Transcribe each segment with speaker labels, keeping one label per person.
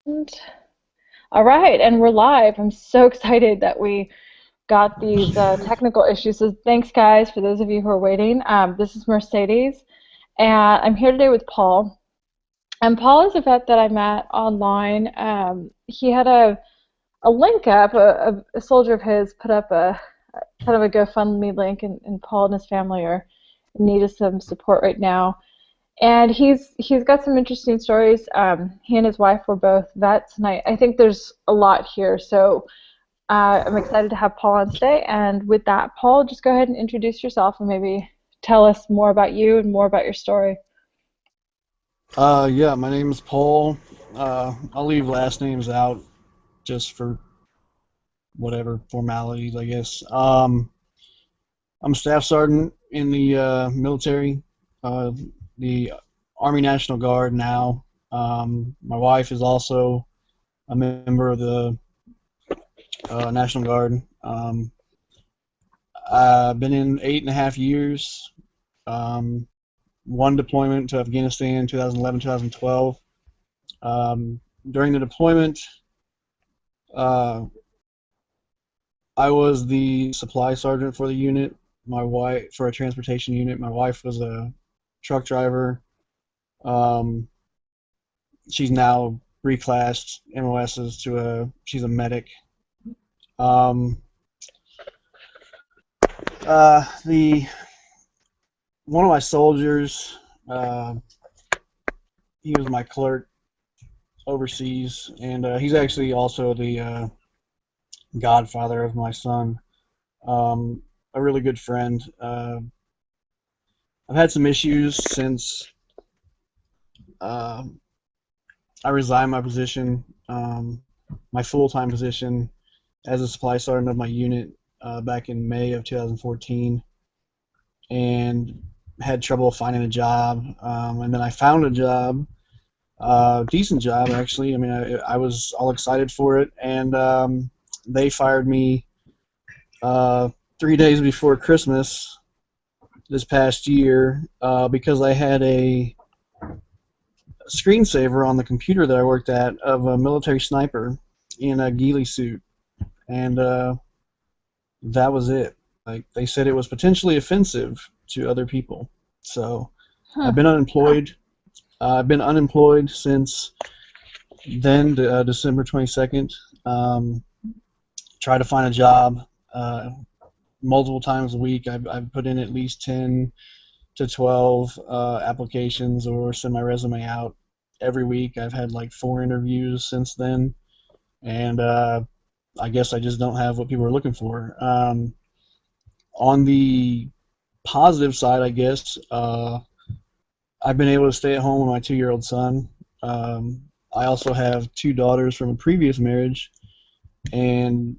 Speaker 1: And all right, and we're live. I'm so excited that we got these technical issues. So thanks, guys, for those of you who are waiting. This is Mercedes, and I'm here today with Paul. And Paul is a vet that I met online. He had a link up. A soldier of his put up a kind of a GoFundMe link, and Paul and his family are in need of some support right now. And he's got some interesting stories. He and his wife were both vets, and I think there's a lot here. So I'm excited to have Paul on today. And with that, Paul, just go ahead and introduce yourself and maybe tell us more about you and more about your story.
Speaker 2: Yeah, my name is Paul. I'll leave last names out just for whatever formalities, I guess. I'm a staff sergeant in the military, uh, the Army National Guard now. My wife is also a member of the National Guard. I've been in 8.5 years. Um, one deployment to Afghanistan, 2011, 2012. During the deployment, uh, I was the supply sergeant for the unit. My wife for a transportation unit. My wife was a truck driver. Um, she's now reclassed MOSs to a she's a medic. Um, the one of my soldiers, uh, he was my clerk overseas, and he's actually also the godfather of my son. A really good friend. I've had some issues since uh, I resigned my position, my full-time position as a supply sergeant of my unit back in May of 2014, and had trouble finding a job. And then I found a job, decent job actually. I mean, I was all excited for it, and they fired me 3 days before Christmas this past year because I had a screensaver on the computer that I worked at of a military sniper in a ghillie suit, and that was it. Like they said, it was potentially offensive to other people. So I've
Speaker 1: Huh.
Speaker 2: been unemployed. I've been unemployed since then, December 22nd. Try to find a job multiple times a week. I've put in at least 10 to 12 applications or send my resume out every week. I've had like 4 interviews since then, and I guess I just don't have what people are looking for. On the positive side, I guess, I've been able to stay at home with my 2-year-old son. I also have 2 daughters from a previous marriage, and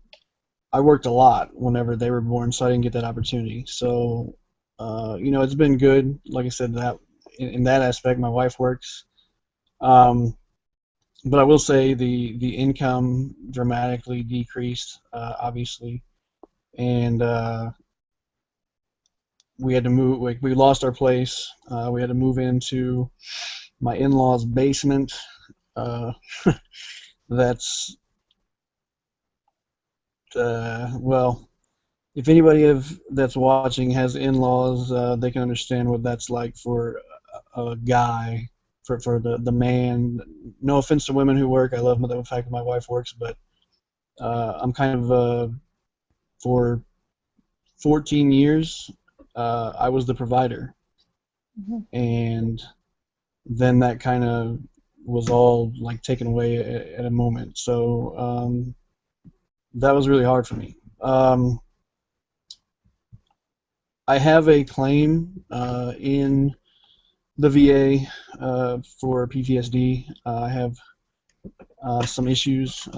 Speaker 2: I worked a lot whenever they were born, so I didn't get that opportunity. So, it's been good. Like I said, that in that aspect, my wife works. Um, but I will say the income dramatically decreased, obviously, and we had to move. Like we lost our place. We had to move into my in-laws' basement. Uh, that's well, if anybody that's watching has in-laws, they can understand what that's like for a guy, for the man. No offense to women who work. I love the fact that my wife works, but I'm kind of for 14 years, I was the provider,
Speaker 1: Mhm.
Speaker 2: and then that kind of was all like taken away at a moment. So that was really hard for me. I have a claim in the VA for PTSD. I have some issues.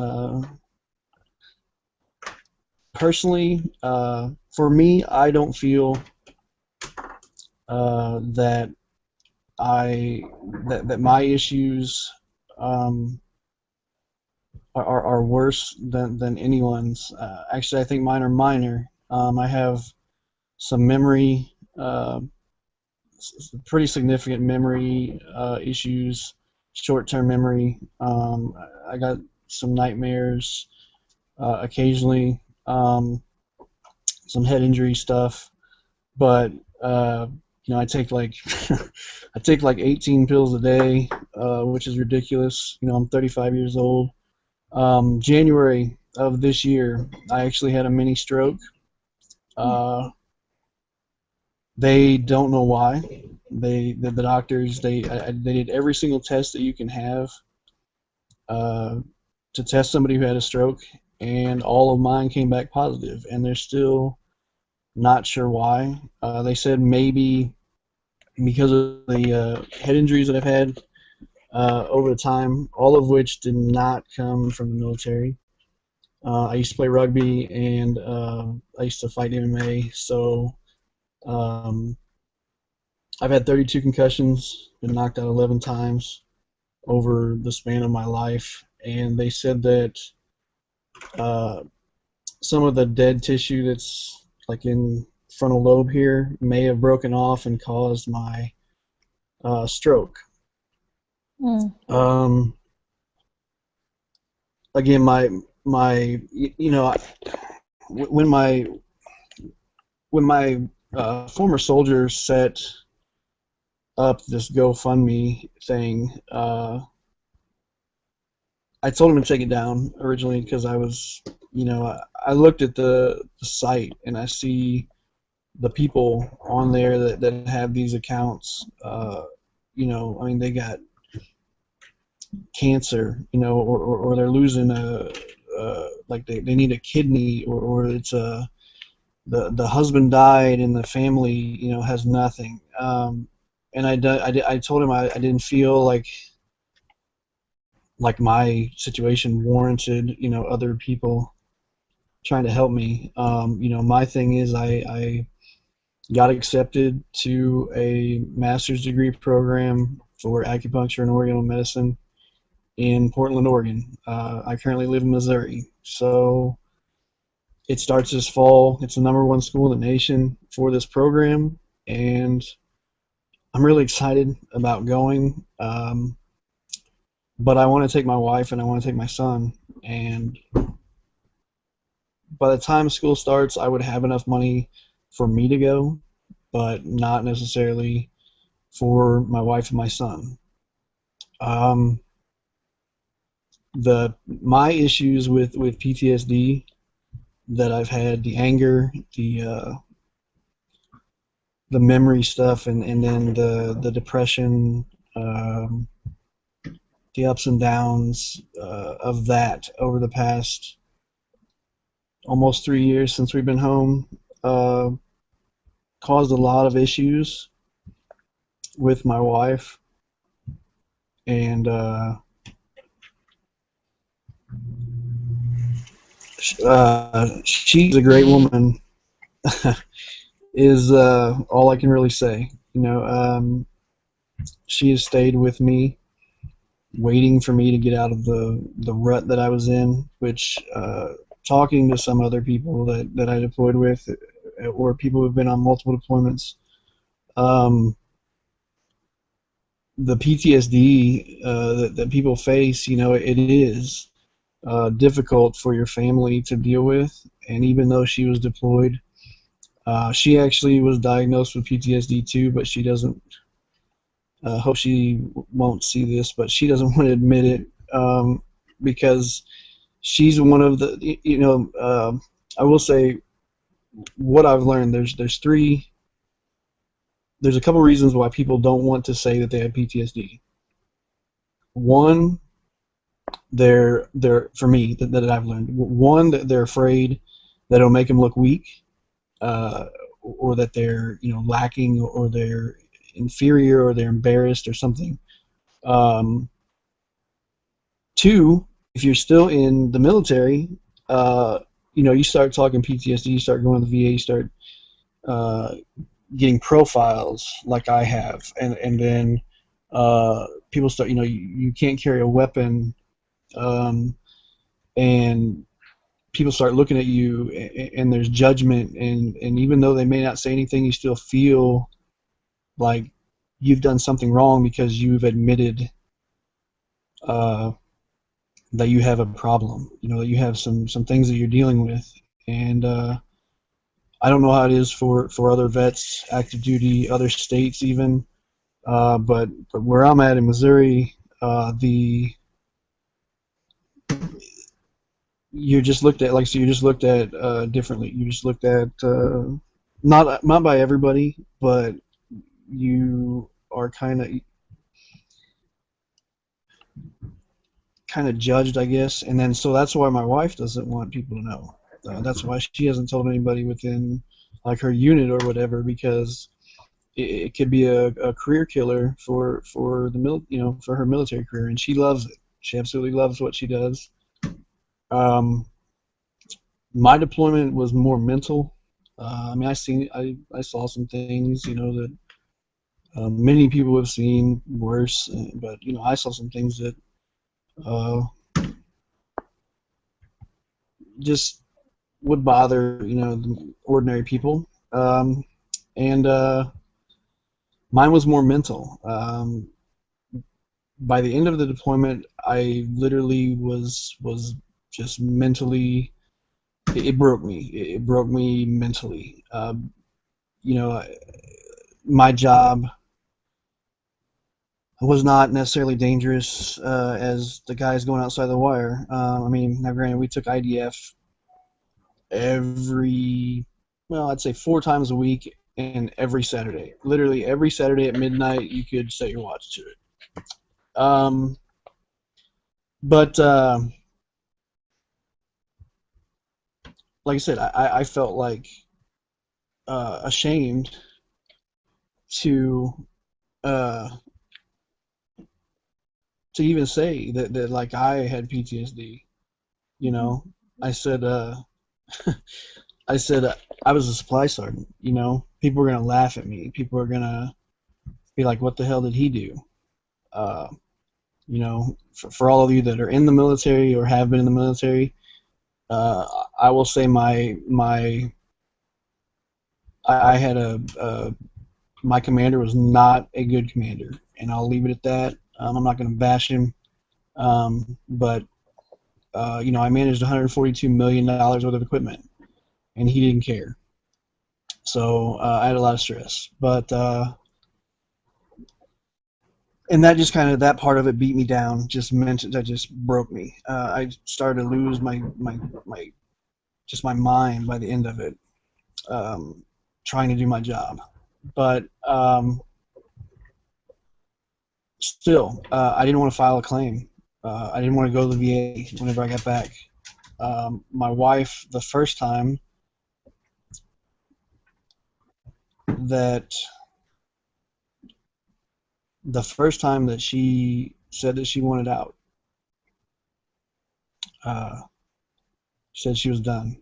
Speaker 2: Personally, for me, I don't feel that I that my issues um, are worse than anyone's. Actually, I think mine are minor. I have some memory, pretty significant memory issues. short-term memory. I got some nightmares occasionally, some head injury stuff, but uh, I take like I take like 18 pills a day, which is ridiculous. I'm 35 years old. January of this year, I actually had a mini stroke. Uh, they don't know why. The doctors they did every single test that you can have uh, to test somebody who had a stroke, and all of mine came back positive, and they're still not sure why. They said maybe because of the head injuries that I've had over the time, all of which did not come from the military. I used to play rugby, and I used to fight MMA. So um, I've had 32 concussions, been knocked out 11 times over the span of my life, and they said that uh, some of the dead tissue that's like in frontal lobe here may have broken off and caused my stroke.
Speaker 1: Mm.
Speaker 2: Um, Again, my you know when my former soldier set up this GoFundMe thing, I told him to take it down originally because I was, I looked at the site and I see the people on there that have these accounts. I mean, they got cancer, or they're losing like they need a kidney, or it's the husband died and the family, has nothing. And I told him I didn't feel like my situation warranted, other people trying to help me. My thing is I got accepted to a master's degree program for acupuncture and Oriental medicine in Portland, Oregon. I currently live in Missouri. So it starts this fall. It's the #1 school in the nation for this program, and I'm really excited about going. But I want to take my wife and I want to take my son. And by the time school starts, I would have enough money for me to go, but not necessarily for my wife and my son. Um, my issues with PTSD that I've had, the anger, the memory stuff, and then the depression, um, the ups and downs of that over the past almost 3 years since we've been home, uh, caused a lot of issues with my wife, and she's a great woman. Is all I can really say. She has stayed with me, waiting for me to get out of the rut that I was in. Which talking to some other people that I deployed with, or people who've been on multiple deployments, um, the PTSD that people face, it is difficult for your family to deal with. And even though she was deployed, she actually was diagnosed with PTSD too, but she doesn't. Hope she won't see this, but she doesn't want to admit it, because she's one of the. I will say what I've learned. There's a couple reasons why people don't want to say that they have PTSD. One, they're for me that I've learned. One, that they're afraid that it'll make them look weak, uh, or that they're lacking, or they're inferior, or they're embarrassed or something. Um, Two, if you're still in the military, uh, you start talking PTSD, you start going to the VA, you start uh, getting profiles like I have, and then people start, you can't carry a weapon, um, and people start looking at you, and there's judgment, and even though they may not say anything, you still feel like you've done something wrong because you've admitted uh, that you have a problem, that you have some things that you're dealing with. And I don't know how it is for other vets, active duty, other states even, but where I'm at in Missouri, the you're just looked at, like, so you're just looked at differently. You just looked at not by everybody, but you are kind of judged, I guess. And then so that's why my wife doesn't want people to know. That's why she hasn't told anybody within like her unit or whatever, because it could be a career killer for for her military career, and she loves it. She absolutely loves what she does. Um, my deployment was more mental. I mean, I saw some things, that many people have seen worse, but I saw some things that uh, just would bother the ordinary people. And mine was more mental. By the end of the deployment, I literally was just mentally. It broke me. It broke me mentally. You know, my job was not necessarily dangerous as the guys going outside the wire. I mean, now granted, we took IDF every, well, I'd say 4 times a week and every Saturday. Literally every Saturday at midnight, you could set your watch to it. Um, but like I said, I felt like ashamed to uh, to even say that like I had PTSD. You know, I said I said I was a supply sergeant. People are gonna laugh at me. People are gonna be like, "What the hell did he do?" Uh, for all of you that are in the military or have been in the military, uh, I will say I had my commander was not a good commander, and I'll leave it at that. I'm not going to bash him, but I managed $142 million worth of equipment, and he didn't care. So I had a lot of stress, but and that just that part of it beat me down. Just mentioned that just broke me. I started to lose my just my mind by the end of it, um, trying to do my job. But still, I didn't want to file a claim. I didn't want to go to the VA whenever I got back. My wife, that the first time that she said that she wanted out, uh, said she was done.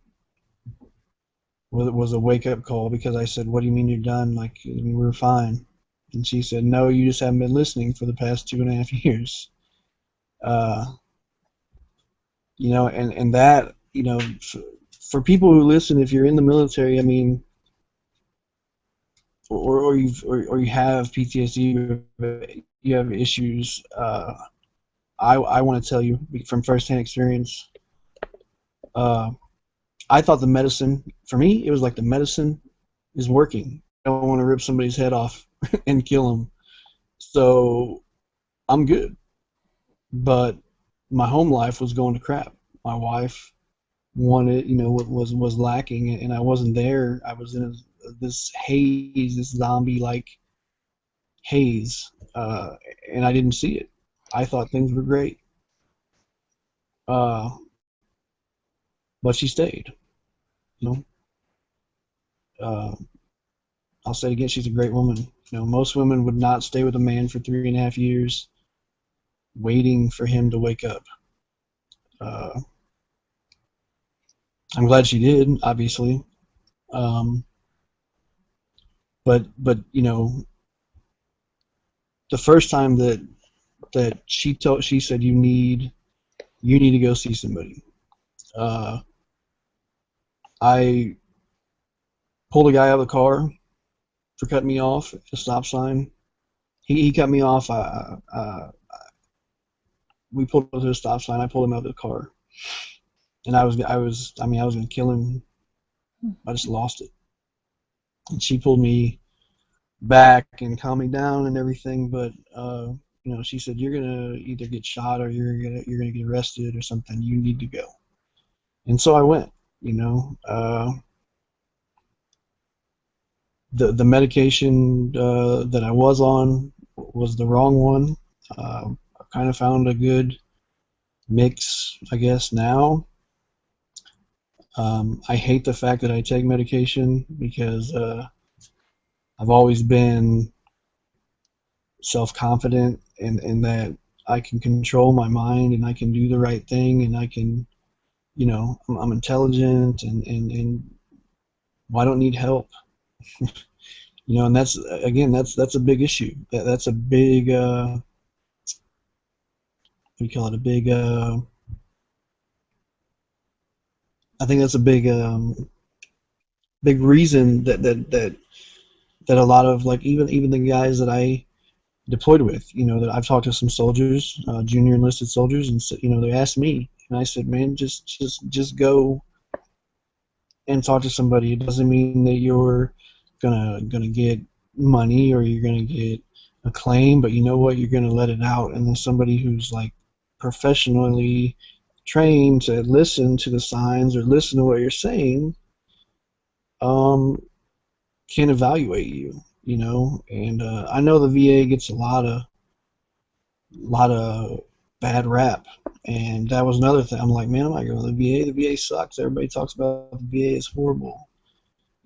Speaker 2: Well, it was a wake up call because I said, "What do you mean you're done? Like, I mean, we were fine." And she said, "No, you just haven't been listening for the past 2.5 years." Uh, and that, for people who listen, if you're in the military, I mean, or you have PTSD, you have issues. I want to tell you from firsthand experience. Uh, I thought the medicine, for me, it was like the medicine is working. I don't want to rip somebody's head off and kill them, so I'm good. But my home life was going to crap. My wife wanted, was lacking, and I wasn't there. I was in this haze, this zombie-like haze, and I didn't see it. I thought things were great, uh, but she stayed. You know, uh, I'll say it again, she's a great woman. Most women would not stay with a man for 3.5 years, waiting for him to wake up. Uh, I'm glad she did, obviously, um, but the first time that she said you need to go see somebody. Uh, I pulled a guy out of the car for cutting me off at a stop sign. He cut me off. we pulled up to a stop sign. I pulled him out of the car, and I was gonna kill him. I just lost it. And she pulled me back and calmed me down and everything, but she said, you're gonna either get shot or you're gonna get arrested or something. You need to go. And so I went. You know, the medication that I was on was the wrong one. I kind of found a good mix, I guess, now. I hate the fact that I take medication because I've always been self-confident in that I can control my mind and I can do the right thing and I can, I'm intelligent and well, I don't need help. And that's again, that's a big issue. That's a big, what do you call it? A big, I think that's a big reason that a lot of like even the guys that I deployed with, that I've talked to some soldiers, junior enlisted soldiers, and they asked me, and I said, man, just go and talk to somebody. It doesn't mean that you're gonna get money or you're gonna get a claim, but you know what? You're gonna let it out, and then somebody who's like professionally trained to listen to the signs or listen to what you're saying, um, can evaluate you. And I know the VA gets a lot of bad rap, and that was another thing. I'm like, man, I'm not going to the VA. The VA sucks. Everybody talks about the VA is horrible,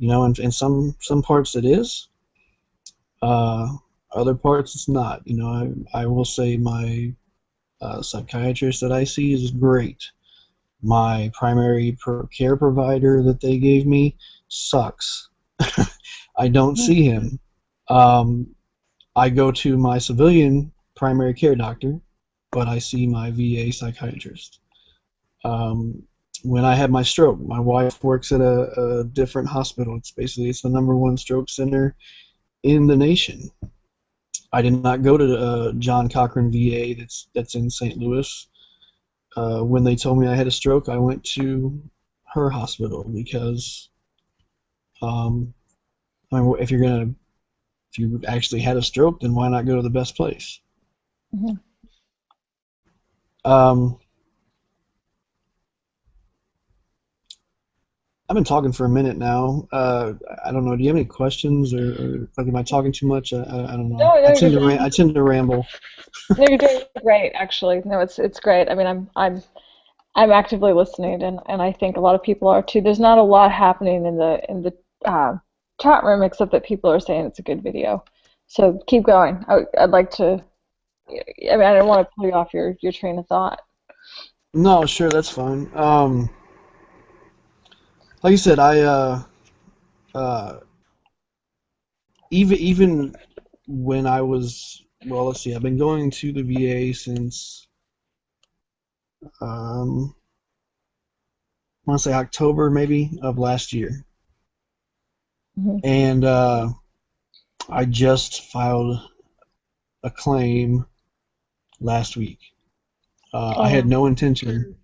Speaker 2: and in some parts it is. Uh, Other parts it's not. I will say my psychiatrist that I see is great. My primary care provider that they gave me sucks. I don't see him. Um, I go to my civilian primary care doctor, but I see my VA psychiatrist. Um, when I had my stroke, my wife works at a different hospital. It's the number one stroke center in the nation. I did not go to John Cochran VA that's in St. Louis. When they told me I had a stroke, I went to her hospital because um, I mean, if you actually had a stroke, then why not go to the best place?
Speaker 1: Mm-hmm.
Speaker 2: Um, I've been talking for a minute now. I don't know. Do you have any questions, or like, am I talking too much? I don't know.
Speaker 1: No,
Speaker 2: I
Speaker 1: no, you're
Speaker 2: tend to
Speaker 1: doing,
Speaker 2: I tend to ramble.
Speaker 1: no, you're doing great, actually. No, it's great. I mean, I'm actively listening, and I think a lot of people are too. There's not a lot happening in the uh, chat room except that people are saying it's a good video. So keep going. I'd like to. I mean, I don't want to pull you off your train of thought.
Speaker 2: No, sure, that's fine. Like you said, uh, even when I was, well, let's see, I've been going to the VA since I want to say October maybe of last year,
Speaker 1: Hmm.
Speaker 2: and I just filed a claim last week. I
Speaker 1: Oh
Speaker 2: had
Speaker 1: no.
Speaker 2: no intention.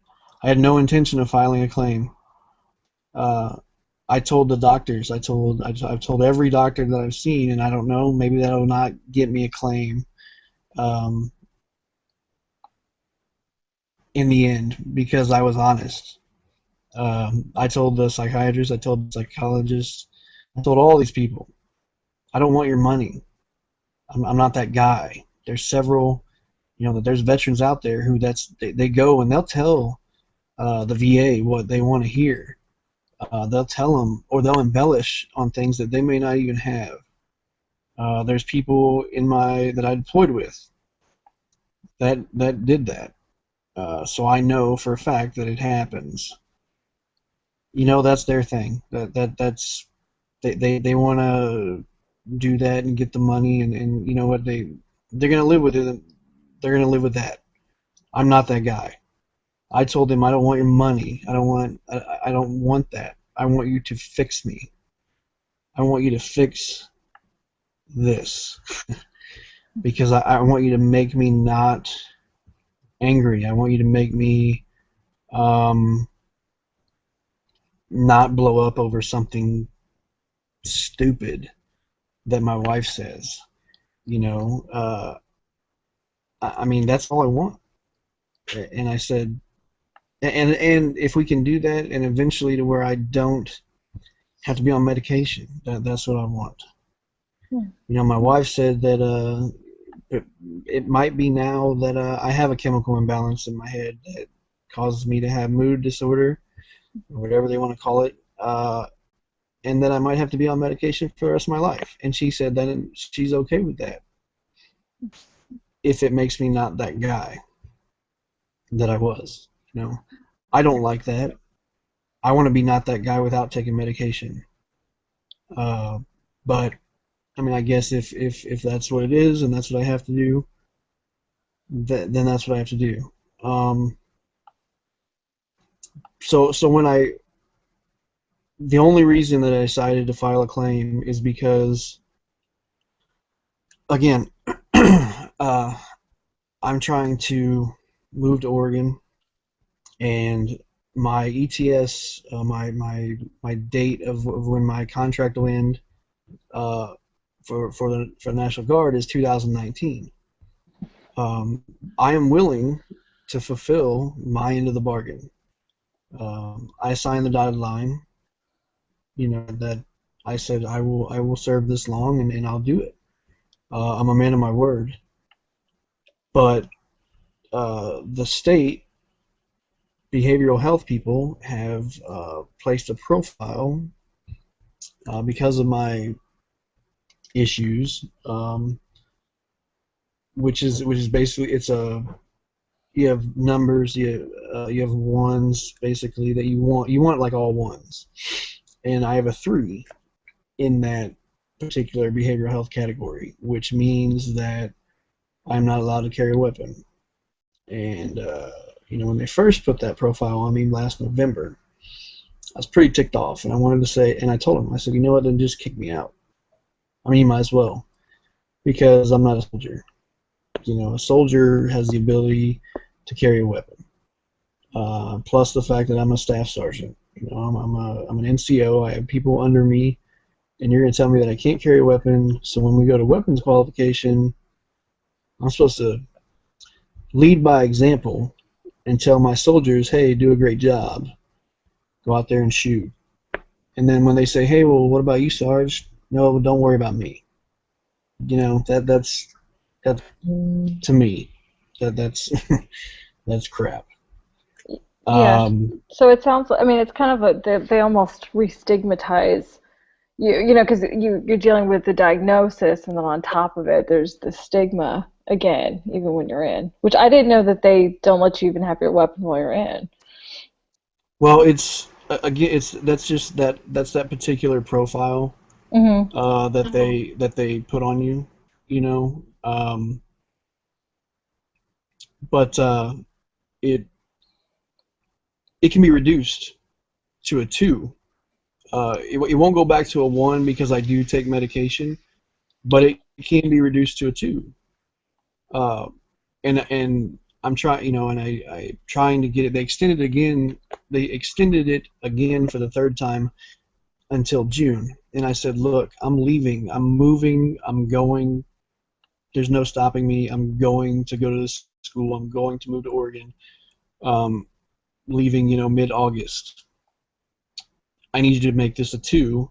Speaker 2: I had no intention of filing a claim. Uh, I told the doctors. I've told every doctor that I've seen, and I don't know. Maybe that'll not get me a claim um, in the end because I was honest. I told the psychiatrist. I told the psychologist. I told all these people. I don't want your money. I'm not that guy. There's several. There's veterans out there who they go and they'll tell the VA what they want to hear. They'll tell them or they'll embellish on things that they may not even have. There's people that I deployed with that did that. So I know for a fact that it happens. That's their thing. That's they want to do that and get the money and you know what they're gonna live with it. They're gonna live with that. I'm not that guy. I told them I don't want your money. I don't want that. I want you to fix me. I want you to fix this because I want you to make me not angry. I want you to make me um, not blow up over something stupid that my wife says. You know, I mean, that's all I want. And I said, and if we can do that, and eventually to where I don't have to be on medication, that's what I want.
Speaker 1: Hmm.
Speaker 2: You know, my wife said that it, it might be now that I have a chemical imbalance in my head that causes me to have mood disorder, or whatever they want to call it, and that I might have to be on medication for the rest of my life. And she said that she's okay with that if it makes me not that guy that I was. You know, I don't like that. I want to be not that guy without taking medication. Uh, but I mean, I guess if that's what it is and that's what I have to do, then that's what I have to do. Um, so when the only reason that I decided to file a claim is because, again, I'm trying to move to Oregon, and my ETS, my date of when my contract will end uh, for the National Guard is 2019. Um, I am willing to fulfill my end of the bargain. I signed the dotted line. You know that I said I will serve this long, and I'll do it. I'm a man of my word. But the state behavioral health people have placed a profile because of my issues, which is basically it's a you have numbers, you have ones basically that you want like all ones, and I have a 3 in that particular behavioral health category, which means that I'm not allowed to carry a weapon. And when they first put that profile on me last November, I was pretty ticked off, and I wanted to say, and I told him, I said, you know what, then just kick me out. I mean, you might as well, because I'm not a soldier. You know, a soldier has the ability to carry a weapon. Plus the fact that I'm a staff sergeant. You know, I'm an NCO. I have people under me, and you're going to tell me that I can't carry a weapon. So when we go to weapons qualification, I'm supposed to lead by example and tell my soldiers, hey, do a great job. Go out there and shoot. And then when they say, hey, well, what about you, Sarge? No, don't worry about me. You know, that to me, that's that's crap.
Speaker 1: Yeah.
Speaker 2: Um,
Speaker 1: So it sounds like, I mean, it's kind of they almost re-stigmatize because you're dealing with the diagnosis, and then on top of it, there's the stigma again, even when you're in, which I didn't know that they don't let you even have your weapon while you're in.
Speaker 2: well, it's again, it's that's that particular profile
Speaker 1: Hmm.
Speaker 2: that they put on you, you know. But it it can be reduced to a 2. It won't go back to a 1 because I do take medication, but it can be reduced to a 2. Uh, and I'm trying, and I trying to get it. They extended it again. They extended it again for the 3rd time until June. And I said, look, I'm leaving. I'm moving. I'm going. There's no stopping me. I'm going to go to this school. I'm going to move to Oregon. Um, Leaving, mid-August. I need you to make this a 2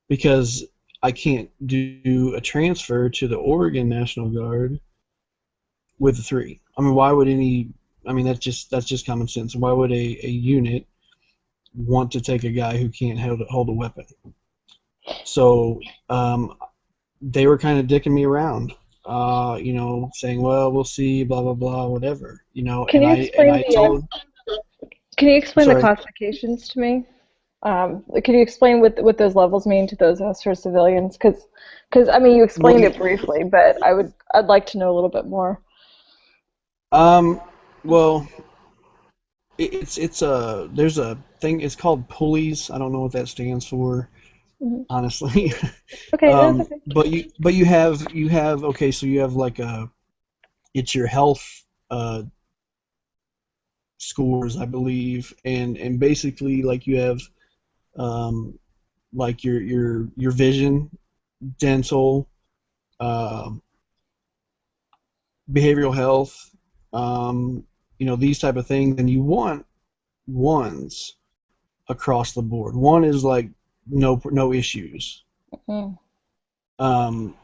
Speaker 2: because I can't do a transfer to the Oregon National Guard with a 3. I mean, why would any? I mean, that's just common sense. Why would a unit want to take a guy who can't hold a weapon? So they were kind of dicking me around, saying, "Well, we'll see, blah blah blah, whatever."
Speaker 1: Can
Speaker 2: And
Speaker 1: you explain
Speaker 2: I told,
Speaker 1: can you explain the
Speaker 2: sorry,
Speaker 1: classifications to me? Can you explain what those levels mean to those of us who are civilians? Because I mean, you
Speaker 2: well,
Speaker 1: explained it briefly, but I'd like to know a little bit more.
Speaker 2: um, well, it's a there's a thing. It's called pulleys. I don't know what that stands for,
Speaker 1: Hmm.
Speaker 2: honestly.
Speaker 1: Okay, that's okay.
Speaker 2: But you have okay, so you have like it's your health. scores, I believe, and basically like you have um, like your vision, dental, um, behavioral health, these type of things, and you want ones across the board. One is like no issues,
Speaker 1: Mm.
Speaker 2: um,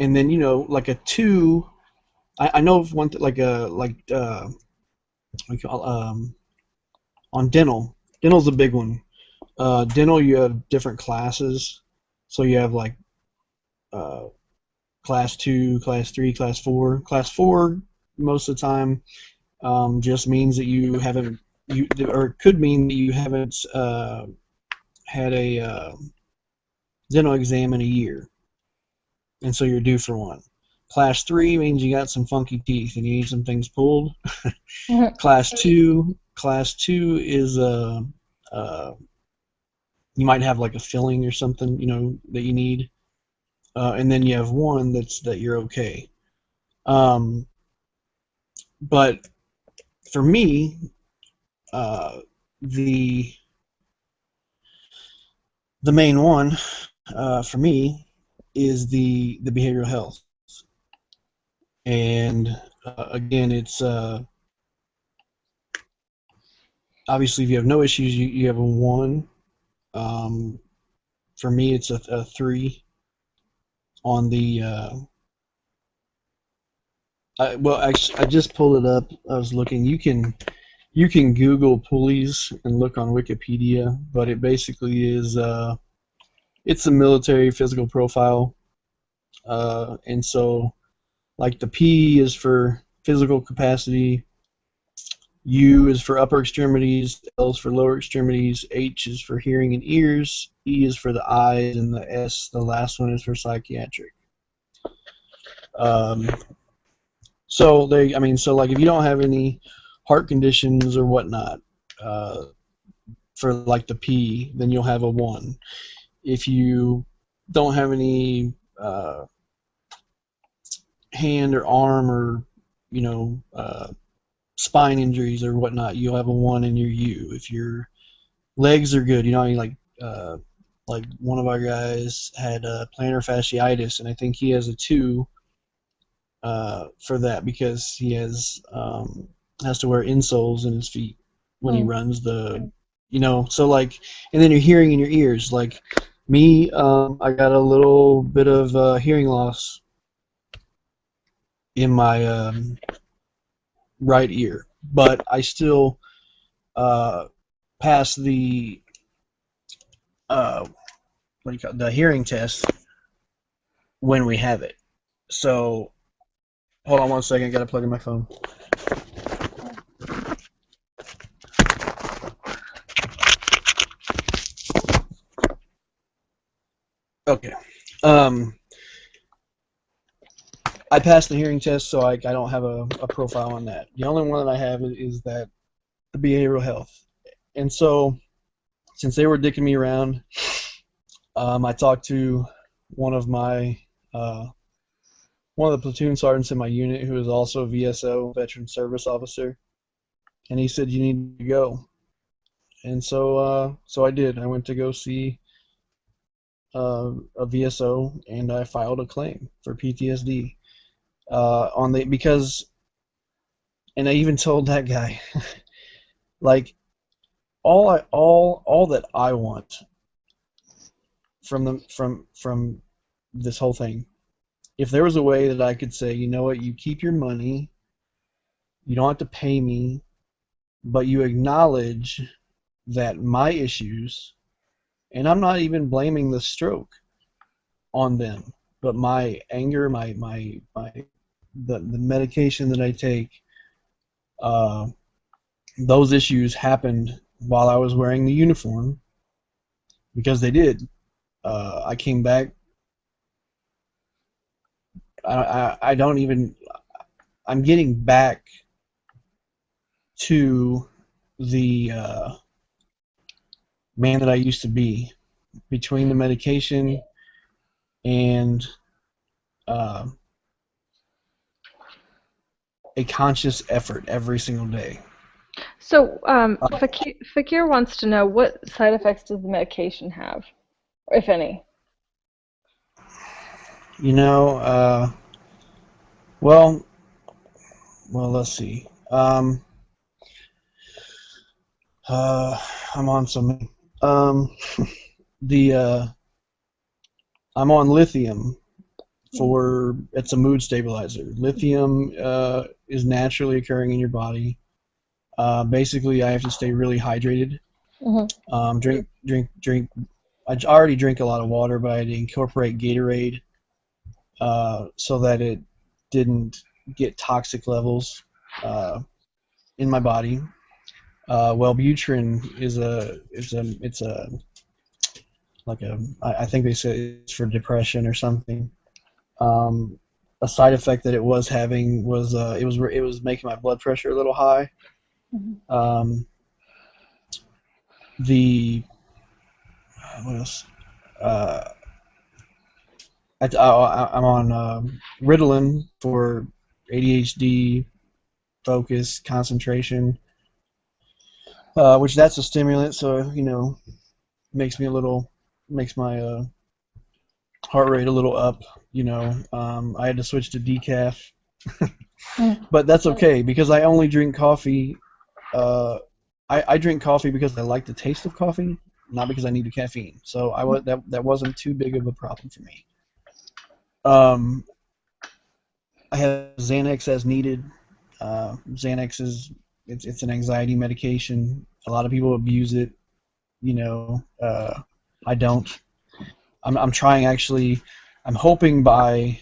Speaker 2: and then like a two. I know of one like a what do you call, on dental. Dental's a big one. Dental, you have different classes, so you have like uh, class two, class three, class four. Class four most of the time just means that you haven't or it could mean that you haven't had a dental exam in a year, and so you're due for one. Class three means you got some funky teeth and you need some things pulled. Class two is uh, you might have like a filling or something, that you need, and then you have one that you're okay. Um, but for me, uh, the the main one for me is the behavioral health, and again, it's obviously if you have no issues, you have a one. Um, for me, it's a three on the. Actually, I just pulled it up. I was looking. You can Google pulleys and look on Wikipedia, but it basically is it's a military physical profile, and so like the P is for physical capacity, U is for upper extremities, L is for lower extremities, H is for hearing and ears, E is for the eyes, and the S, the last one, is for psychiatric. Um, so like if you don't have any heart conditions or whatnot, uh, for like the P, then you'll have a one. If you don't have any hand or arm or spine injuries or whatnot, you'll have a one in your U. If your legs are good, like one of our guys had plantar fasciitis, and I think he has a two for that because he has to wear insoles in his feet when he
Speaker 1: Mm.
Speaker 2: runs so like, and then your hearing in your ears, like me, I got a little bit of hearing loss in my right ear, but I still uh, pass the uh, the hearing test when we have it. So hold on one second, I gotta plug in my phone. Okay. Um, I passed the hearing test, so I don't have a profile on that. The only one that I have is that the behavioral health. And so since they were dicking me around, I talked to one of my uh, one of the platoon sergeants in my unit who is also a VSO, veteran service officer, and he said you need to go. And so I did. I went to go see a VSO, and I filed a claim for PTSD on the because, and I even told that guy, like all that I want from this whole thing, if there was a way that I could say, you know what, you keep your money, you don't have to pay me, but you acknowledge that my issues, and I'm not even blaming the stroke on them, but my anger, the medication that I take, uh, those issues happened while I was wearing the uniform because they did. I came back. I don't even. I'm getting back to the man that I used to be between the medication and uh, a conscious effort every single day.
Speaker 1: So,
Speaker 2: Uh,
Speaker 1: Fakir wants to know what side effects does the medication have, if any?
Speaker 2: you know, well, let's see. Uh, I'm on some. Um, the I'm on lithium for it's a mood stabilizer. Lithium is naturally occurring in your body. Basically, I have to stay really hydrated.
Speaker 1: Mm-hmm.
Speaker 2: Drink. I already drink a lot of water, but I had to incorporate Gatorade so that it didn't get toxic levels uh, in my body. Wellbutrin it's a like a I think they say it's for depression or something. Um, a side effect that it was having was it was making my blood pressure a little high.
Speaker 1: Mm-hmm.
Speaker 2: Um, the what else? Uh, I'm on Ritalin for ADHD, focus, concentration, which that's a stimulant, so makes me a little makes my heart rate a little up. I had to switch to decaf, but that's okay because I only drink coffee. Uh, I drink coffee because I like the taste of coffee, not because I need the caffeine. So that wasn't too big of a problem for me. Um, I have Xanax as needed. Xanax it's an anxiety medication. A lot of people abuse it. I don't. I'm trying actually. I'm hoping by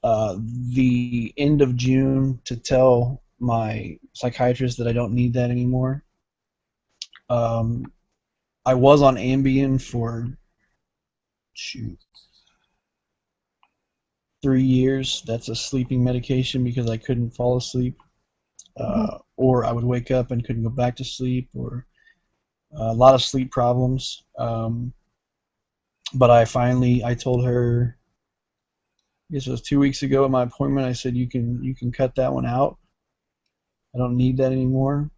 Speaker 2: the end of June to tell my psychiatrist that I don't need that anymore. Um, I was on Ambien for shoot 3 years. That's a sleeping medication because I couldn't fall asleep,
Speaker 1: Mm-hmm.
Speaker 2: or I would wake up and couldn't go back to sleep, or a lot of sleep problems. But I told her, I guess it was 2 weeks ago at my appointment. I said you can cut that one out. I don't need that anymore.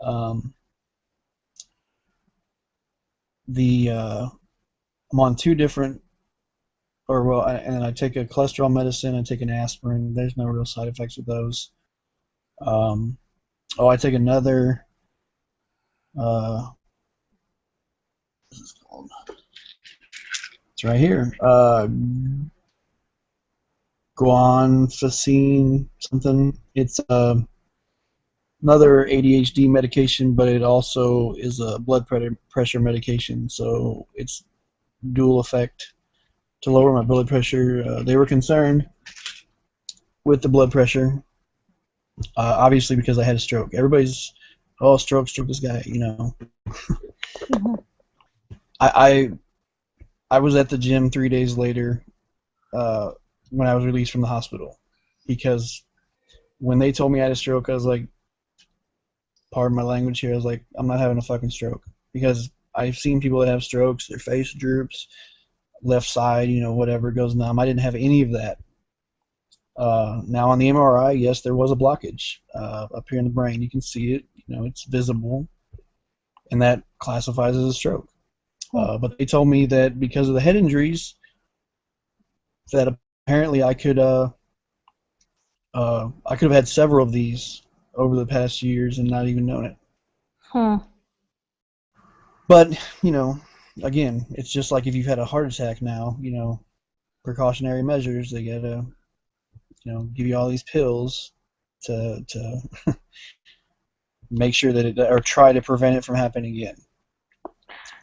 Speaker 2: Um, the I'm on two different, and I take a cholesterol medicine. I take an aspirin. There's no real side effects with those. Um, I take another. Uh, it's right here. Guanfacine something. It's another ADHD medication, but it also is a blood pressure medication. So it's dual effect to lower my blood pressure. They were concerned with the blood pressure, obviously because I had a stroke. Everybody's, oh, stroke, this guy.
Speaker 1: Mm-hmm.
Speaker 2: I I was at the gym 3 days later uh, when I was released from the hospital because when they told me I had a stroke, I was like, pardon my language here, I was like, I'm not having a fucking stroke because I've seen people that have strokes, their face droops, left side, whatever goes numb. I didn't have any of that. Now on the MRI, yes, there was a blockage up here in the brain. You can see it. It's visible, and that classifies as a stroke. But they told me that because of the head injuries, that apparently I could have had several of these over the past years and not even known it.
Speaker 1: Hmm.
Speaker 2: But again, it's just like if you've had a heart attack now. Precautionary measures. They gotta give you all these pills to make sure that it or try to prevent it from happening again.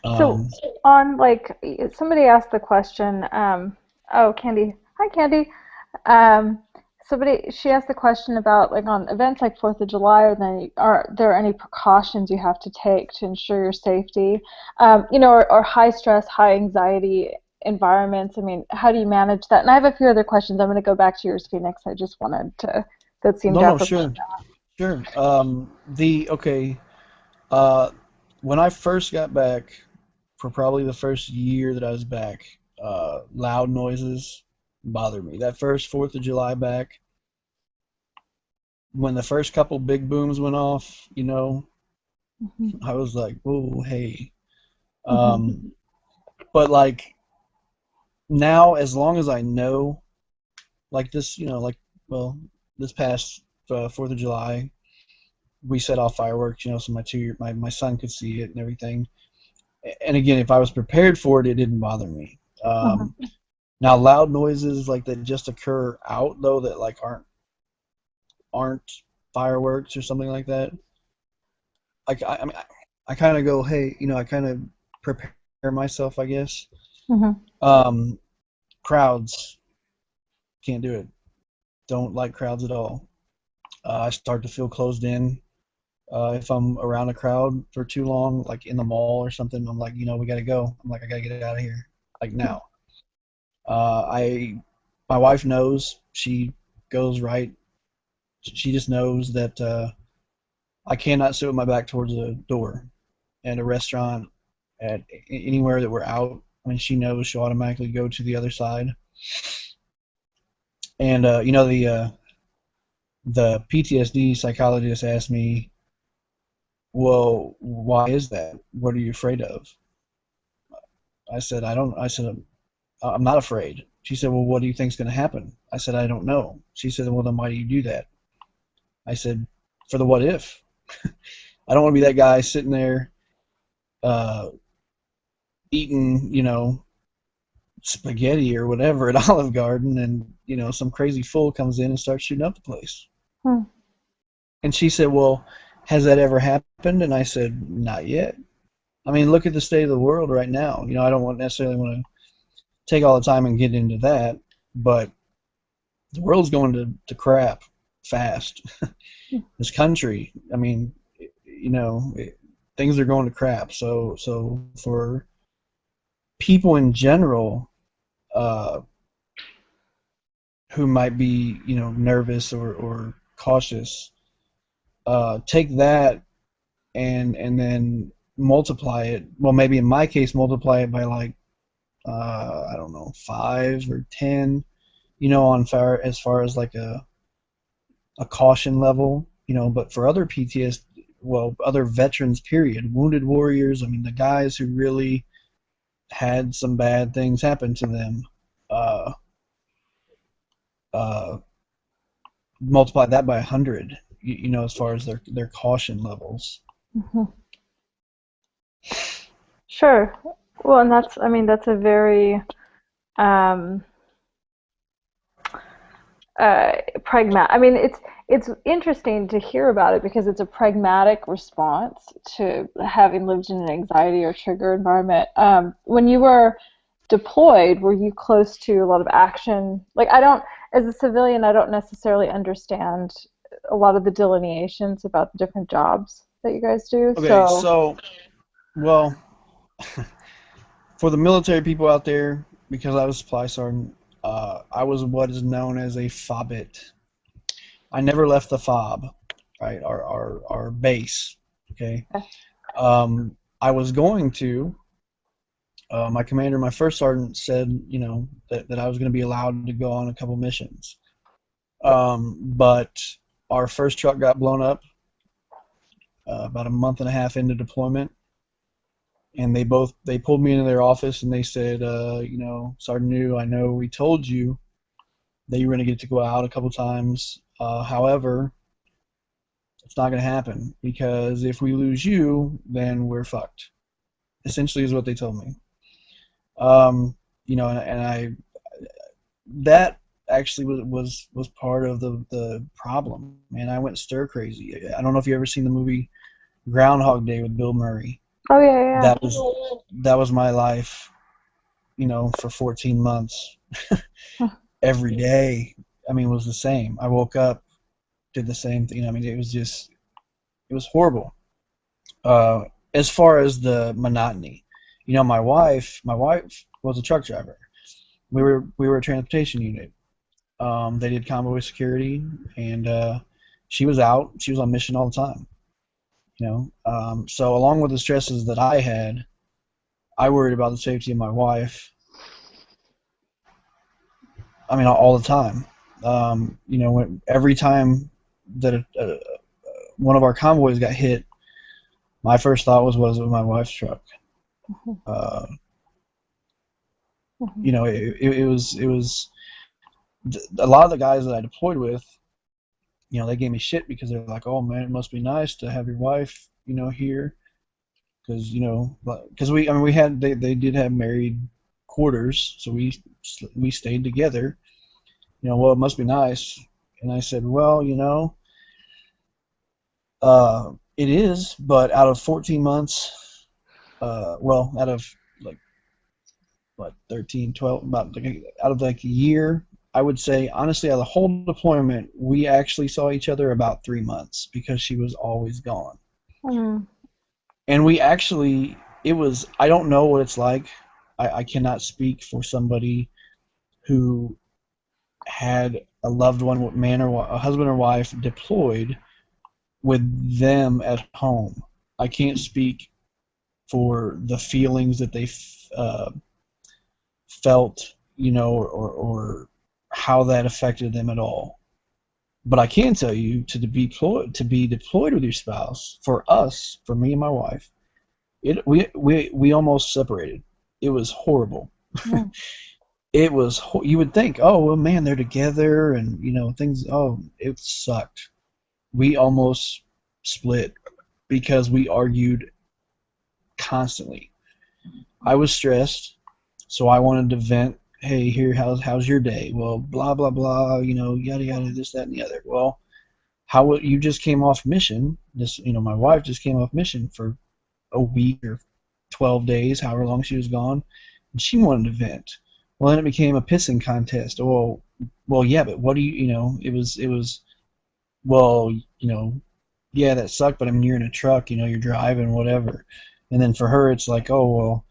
Speaker 1: So,
Speaker 2: Um,
Speaker 1: on like somebody asked the question, oh, Candy. Hi, Candy. Um, she asked the question about like on events like 4th of July, are there any precautions you have to take to ensure your safety? Or high stress, high anxiety environments. I mean, how do you manage that? And I have a few other questions. I'm going to go back to yours, Phoenix. I just wanted to, that seemed
Speaker 2: no, no,
Speaker 1: apropos.
Speaker 2: sure, sure. The okay. Uh, when I first got back, for probably the first year that I was back, loud noises bothered me. That first 4th of July back, when the first couple big booms went off,
Speaker 1: Mhm.
Speaker 2: I was like, "Whoa, hey."
Speaker 1: Mhm.
Speaker 2: Um, but like now, as long as I know, like this, well, this past Fourth of July, we set off fireworks, so my son could see it and everything. And again, if I was prepared for it, it didn't bother me.
Speaker 1: Mhm.
Speaker 2: Now, loud noises like that just occur out though that like aren't fireworks or something like that. Like I mean, I kind of go, hey, I kind of prepare myself, I guess.
Speaker 1: Mhm.
Speaker 2: Um, Crowds can't do it. Don't like crowds at all. I start to feel closed in. If I'm around a crowd for too long, like in the mall or something, I'm like, we gotta go. I'm like, I gotta get out of here, like now. My wife knows. She goes right. She just knows that I cannot sit with my back towards the door at a restaurant, at anywhere that we're out. I mean, she knows she'll automatically go to the other side. And the PTSD psychologist asked me, "Well, why is that? What are you afraid of?" I said, "I don't." I said, "I'm not afraid." She said, "Well, what do you think's going to happen?" I said, "I don't know." She said, "Well, then why do you do that?" I said, "For the what if." I don't want to be that guy sitting there uh, eating, spaghetti or whatever at Olive Garden, and some crazy fool comes in and starts shooting up the place.
Speaker 1: Mhm.
Speaker 2: And she said, "Well, has that ever happened?" And I said, "Not yet." I mean, look at the state of the world right now. I don't necessarily want to take all the time and get into that, but the world's going to crap fast. This country, I mean, things are going to crap. So for people in general, uh, who might be, nervous or cautious, take that and then multiply it. Well, maybe in my case, multiply it by like I don't know, 5 or 10. On far as far as like a caution level. But for other PTSD, well, other veterans, period, wounded warriors. I mean, the guys who really had some bad things happen to them. Uh, uh, Multiply that by 100. As far as their caution levels.
Speaker 1: Mhm. Sure. Well, and that's, I mean, that's a very um, pragmatic. I mean, it's interesting to hear about it because it's a pragmatic response to having lived in an anxiety or trigger environment. When you were deployed, were you close to a lot of action? Like, I don't, as a civilian, I don't necessarily understand a lot of the delineations about the different jobs that you guys do.
Speaker 2: Okay,
Speaker 1: So,
Speaker 2: so well, for the military people out there, because I was supply sergeant, I was what is known as a FOBIT. I never left the FOB, right? Our base. Okay.
Speaker 1: okay.
Speaker 2: I was going to. My commander, my first sergeant, said, that I was going to be allowed to go on a couple missions. But our first truck got blown up about a month and a half into deployment, and they pulled me into their office and they said, Sergeant New, I know we told you that you were going to get to go out a couple times. However, it's not going to happen because if we lose you, then we're fucked. Essentially, is what they told me. And I that actually was part of the problem. Man, I went stir crazy. I don't know if you ever seen the movie Groundhog Day with Bill Murray.
Speaker 1: Oh yeah,
Speaker 2: That was my life, for 14 months.
Speaker 1: yeah,
Speaker 2: Every day, I mean, was the same. I woke up, did the same thing. I mean, it was horrible. Uh, as far as the monotony, my wife was a truck driver. We were a transportation unit. They did convoy security, and she was out. She was on mission all the time. So along with the stresses that I had, I worried about the safety of my wife. I mean, all the time. Every time. that one of our convoys got hit, my first thought was it my wife's truck?
Speaker 1: Mhm.
Speaker 2: Uh,
Speaker 1: Mhm.
Speaker 2: you know, it was a lot of the guys that I deployed with. You know, they gave me shit because they're like, "Oh man, it must be nice to have your wife, here." Because I mean, they did have married quarters, so we stayed together. Well, it must be nice. And I said, well, it is, but out of 14 months, well, out of like what 13, 12, about like, out of like a year, I would say honestly, out of the whole deployment, we actually saw each other about 3 months because she was always gone.
Speaker 1: Mhm.
Speaker 2: And we actually, it was, I don't know what it's like. I cannot speak for somebody who had a loved one, man or a husband or wife deployed with them at home. I can't speak for the feelings that they felt, or how that affected them at all. But I can tell you to be deployed with your spouse. For us, for me and my wife, we almost separated. It was horrible.
Speaker 1: Mhm.
Speaker 2: You would think, oh well, man, they're together, and things. Oh, it sucked. We almost split because we argued constantly. I was stressed, so I wanted to vent. Hey, here, how's your day? Well, blah blah blah. Yada yada, this, that, and the other. Well, you just came off mission? My wife just came off mission for a week or 12 days, however long she was gone, and she wanted to vent. Well, then it became a pissing contest. Well, yeah, but what do it was. Well, yeah, that sucked, but I mean, you're in a truck, you're driving, whatever. And then for her, it's like, oh well,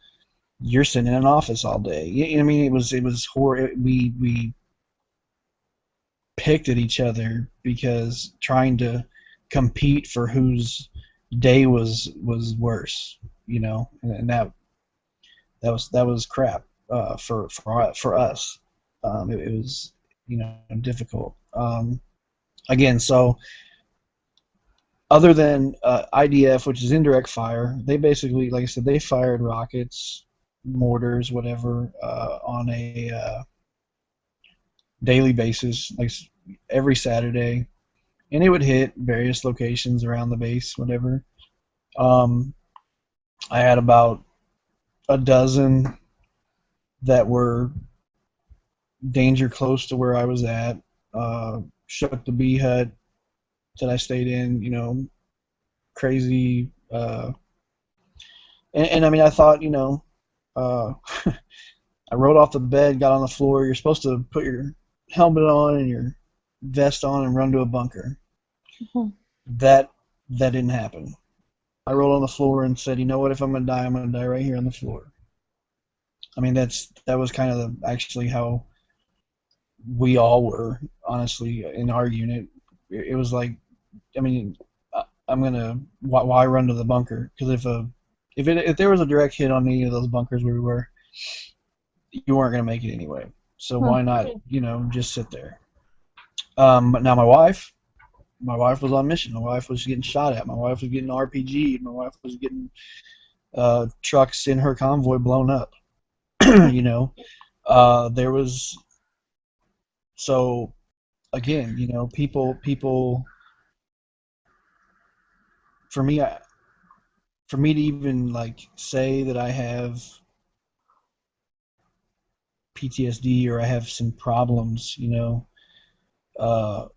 Speaker 2: you're sitting in an office all day. I mean, it was horrible. We picked at each other because trying to compete for whose day was worse, and that was crap for us. It was difficult. Again, so other than IDF, which is indirect fire, they basically, like I said, they fired rockets, mortars, whatever, on a daily basis, like every Saturday, and it would hit various locations around the base, whatever. Um, I had about a dozen that were danger close to where I was at. Shook the bee hut that I stayed in, crazy. And I mean, I thought, uh, I rolled off the bed, got on the floor. You're supposed to put your helmet on and your vest on and run to a bunker.
Speaker 1: Mhm.
Speaker 2: That that didn't happen. I rolled on the floor and said, you know what? If I'm gonna die, I'm gonna die right here on the floor. I mean, that was kind of actually how we all were, honestly, in our unit. It was like, I mean, I'm gonna why run to the bunker? Because if there was a direct hit on any of those bunkers where we were, you weren't gonna make it anyway. So why
Speaker 1: Mhm.
Speaker 2: not, just sit there? But now my wife was on mission. My wife was getting shot at. My wife was getting RPG'd. My wife was getting trucks in her convoy blown up. you know, there was so again, people. For me, for me to even like say that I have PTSD or I have some problems, uh,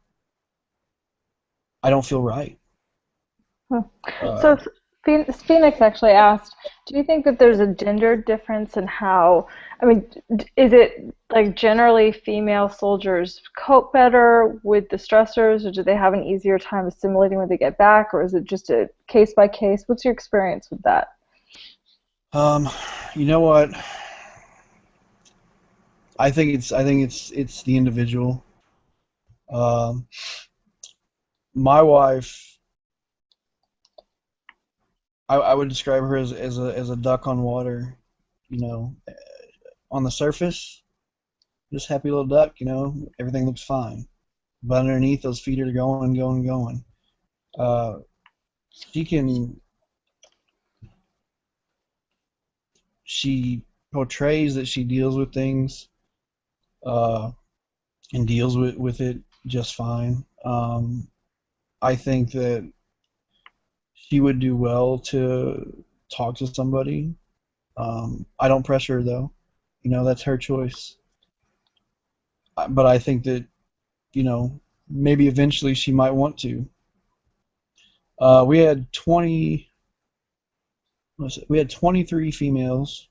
Speaker 2: I don't feel right.
Speaker 1: Hmm.
Speaker 2: Uh,
Speaker 1: So Phoenix actually asked, do you think that there's a gender difference in how, I mean, is it like generally female soldiers cope better with the stressors, or do they have an easier time assimilating when they get back, or is it just a case by case? What's your experience with that?
Speaker 2: um, you know what? I think it's the individual. Um, my wife, I would describe her as a duck on water. You know, on the surface, just happy little duck. Everything looks fine. but underneath those feet are going, going, going. Uh, she can she portrays that she deals with things uh, and deals with it just fine. I think that she would do well to talk to somebody. I don't pressure her though. You know, that's her choice. But I think that, you know, maybe eventually she might want to. We had 20, we had 23 females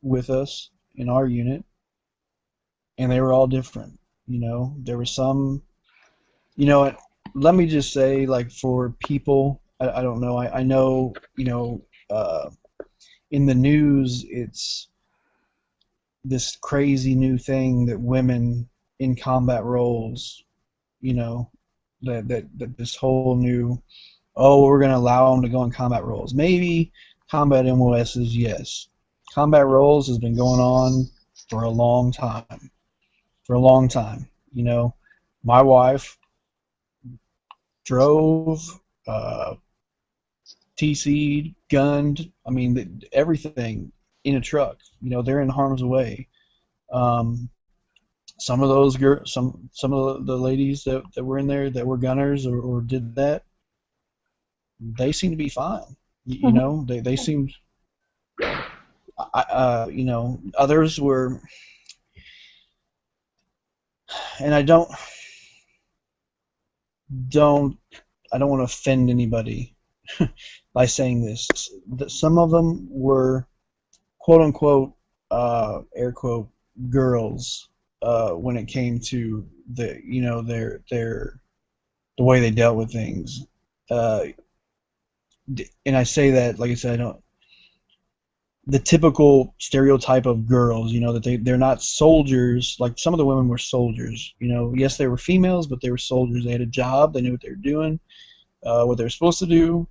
Speaker 2: with us in our unit, and they were all different. You know, there were some, you know, let me just say, like, for people, I don't know, I know, you know, in the news, it's this crazy new thing that women in combat roles, you know, that this whole new, oh, we're going to allow them to go in combat roles. Maybe combat MOSs, yes. Combat roles has been going on for a long time. For a long time. You know, my wife drove, uh, TC'd, gunned, I mean, everything in a truck. You know, they're in harm's way. Um, some of those girls, some of the ladies that were in there that were gunners or did that, they seem to be fine. You know, they seemed, you know, others were, and don't I don't want to offend anybody by saying this. That some of them were quote unquote air quote girls when it came to the, you know, their the way they dealt with things. Uh, and I say that, like I said, I don't, the typical stereotype of girls, you know, that they're not soldiers. Like some of the women were soldiers. You know, yes, they were females, but they were soldiers. They had a job. They knew what they were doing, what they were supposed to do.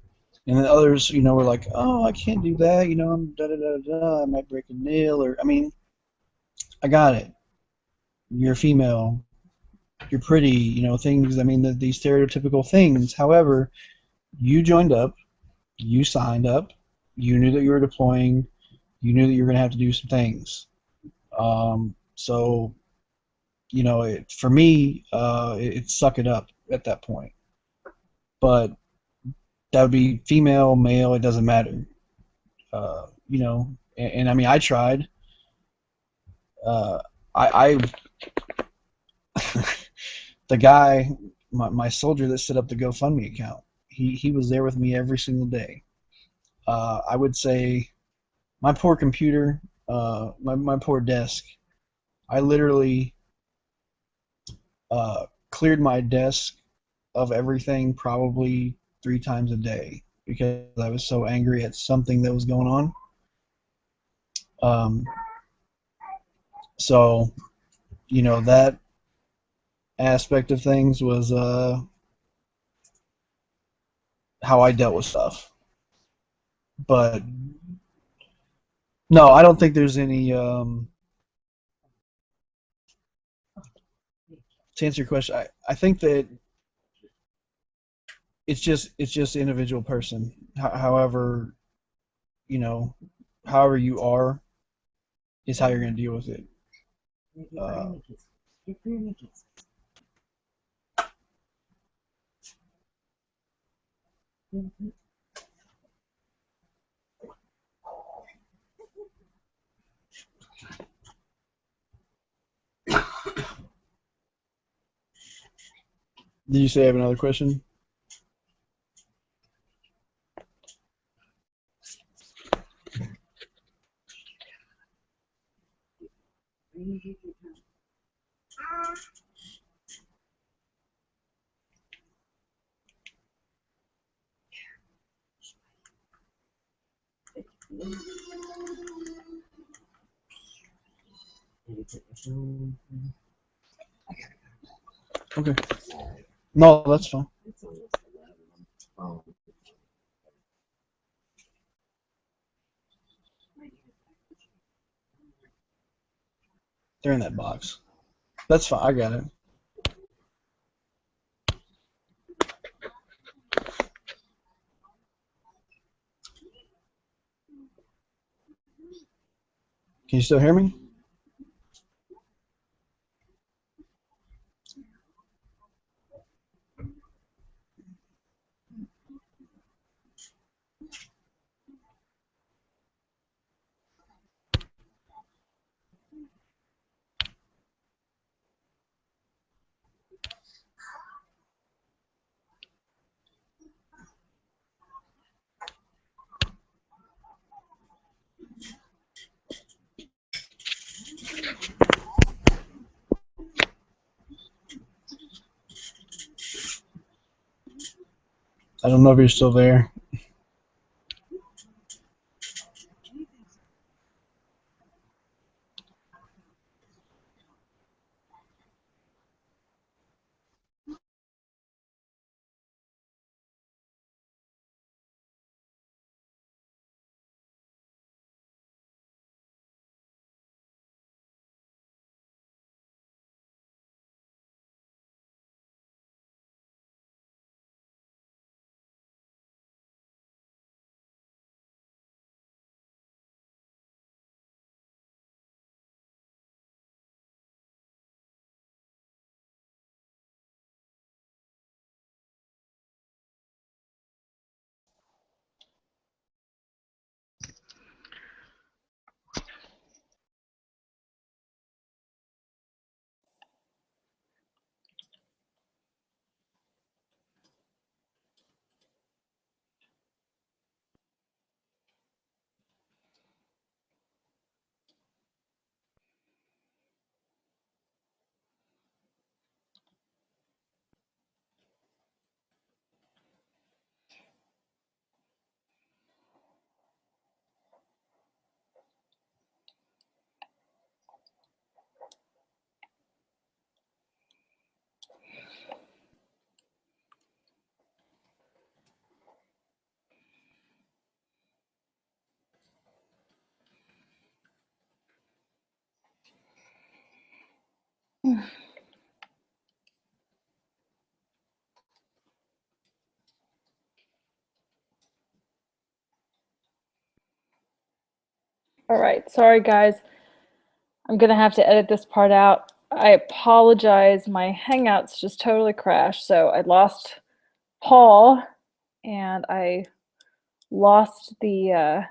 Speaker 2: And then others, you know, were like, oh, I can't do that. You know, I'm da da da da. I might break a nail, or I mean, I got it. You're female. You're pretty. You know, things. I mean, these stereotypical things. However, you joined up. You signed up. You knew that you were deploying. You knew that you were going to have to do some things. So, you know, for me, it suck it up at that point. But that would be female, male. It doesn't matter. You know, and I mean, I tried. Uh, I the guy, my soldier that set up the GoFundMe account, he was there with me every single day. I would say my poor computer, my poor desk. I literally cleared my desk of everything probably 3 times a day because I was so angry at something that was going on. Um, so, you know, that aspect of things was how I dealt with stuff. But no, I don't think there's any. To answer your question, I think that it's just the individual person. However, you know, however you are is how you're going to deal with it. Uh, did you say I have another question? Okay. No, that's fine. They're in that box. That's fine. I got it. Can you still hear me? I don't know if you're still there.
Speaker 1: All right, sorry guys. I'm gonna have to edit this part out. I apologize. My Hangouts just totally crashed, so I lost Paul and I lost the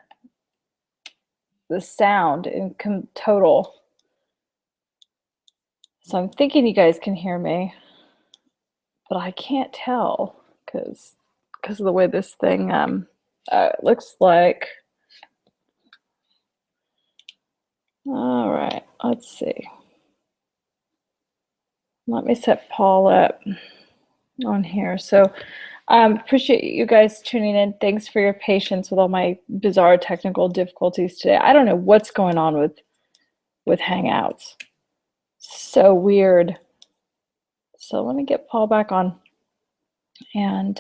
Speaker 1: sound in total. So I'm thinking you guys can hear me, but I can't tell because of the way this thing looks like. All right, let's see. Let me set Paul up on here. So appreciate you guys tuning in. Thanks for your patience with all my bizarre technical difficulties today. I don't know what's going on with Hangouts. So weird. So let me get Paul back on. And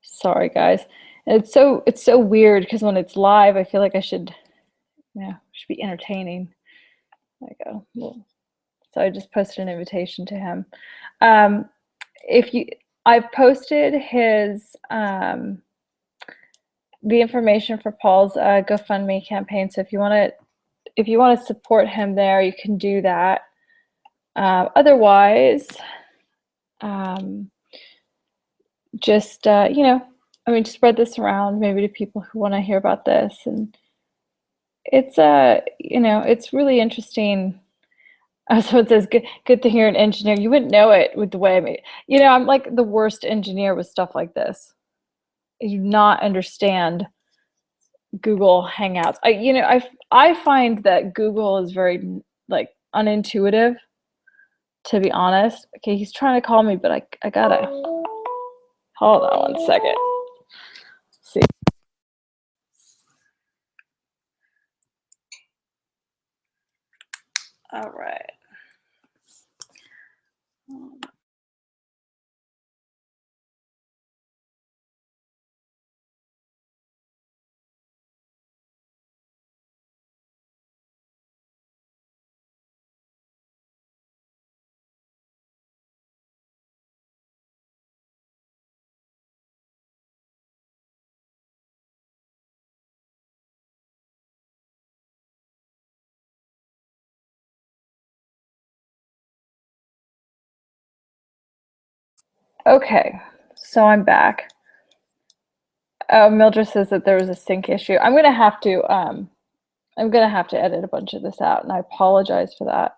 Speaker 1: sorry guys. It's so weird because when it's live, I feel like I should be entertaining. There we go. Well, so I just posted an invitation to him. If you, I've posted his the information for Paul's GoFundMe campaign. So if you want to support him there, you can do that. Otherwise, just spread this around maybe to people who want to hear about this. And it's it's really interesting. So it says, good to hear an engineer. You wouldn't know it with the way I made. I'm like the worst engineer with stuff like this. I do not understand Google Hangouts. I find that Google is very like unintuitive, to be honest. Okay, he's trying to call me, but I gotta hold on 1 second. Let's see. All right. Okay, so I'm back. Mildred says that there was a sync issue. I'm gonna have to edit a bunch of this out, and I apologize for that.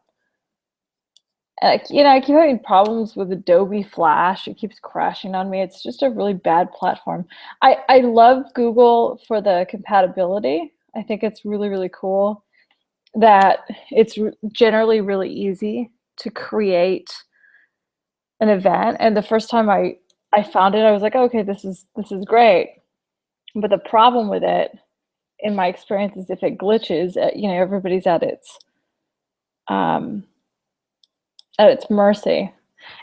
Speaker 1: I keep having problems with Adobe Flash. It keeps crashing on me. It's just a really bad platform. I love Google for the compatibility. I think it's really, really cool that it's generally really easy to create an event. And the first time I found it, I was like, okay, this is great. But the problem with it, in my experience, is if it glitches, everybody's um, at its mercy.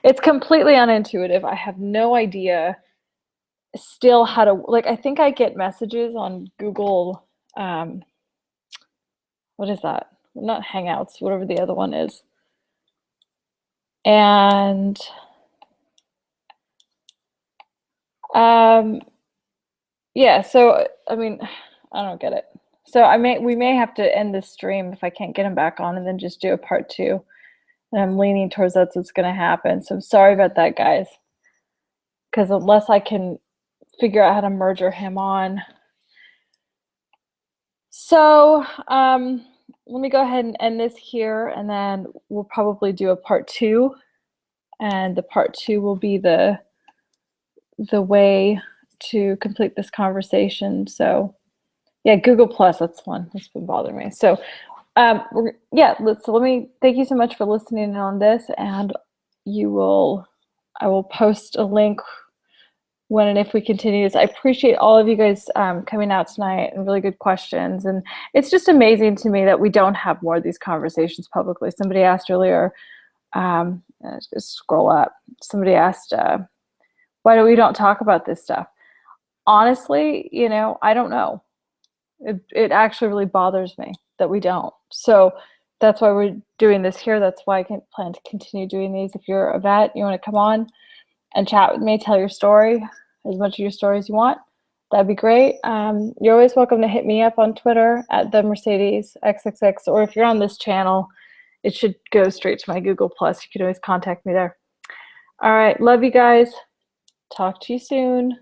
Speaker 1: It's completely unintuitive. I have no idea still how to, like, I think I get messages on Google, um, what is that? Not Hangouts, whatever the other one is. And yeah, so I mean, I don't get it. So we may have to end this stream if I can't get him back on, and then just do a part two. And I'm leaning towards that's what's going to happen. So I'm sorry about that, guys. Because unless I can figure out how to merger him on. So let me go ahead and end this here, and then we'll probably do a part two. And the part two will be the way to complete this conversation. So yeah, Google Plus, that's one that's been bothering me. So let me thank you so much for listening on this, and I will post a link when and if we continue this. I appreciate all of you guys coming out tonight and really good questions. And it's just amazing to me that we don't have more of these conversations publicly. Somebody asked earlier, just scroll up. Somebody asked, why do we don't talk about this stuff? Honestly, I don't know. It actually really bothers me that we don't. So that's why we're doing this here. That's why I can plan to continue doing these. If you're a vet, you want to come on and chat with me, tell your story, as much of your story as you want, that'd be great. You're always welcome to hit me up on Twitter at the Mercedes XXX, or if you're on this channel, it should go straight to my Google Plus. You can always contact me there. All right, love you guys. Talk to you soon.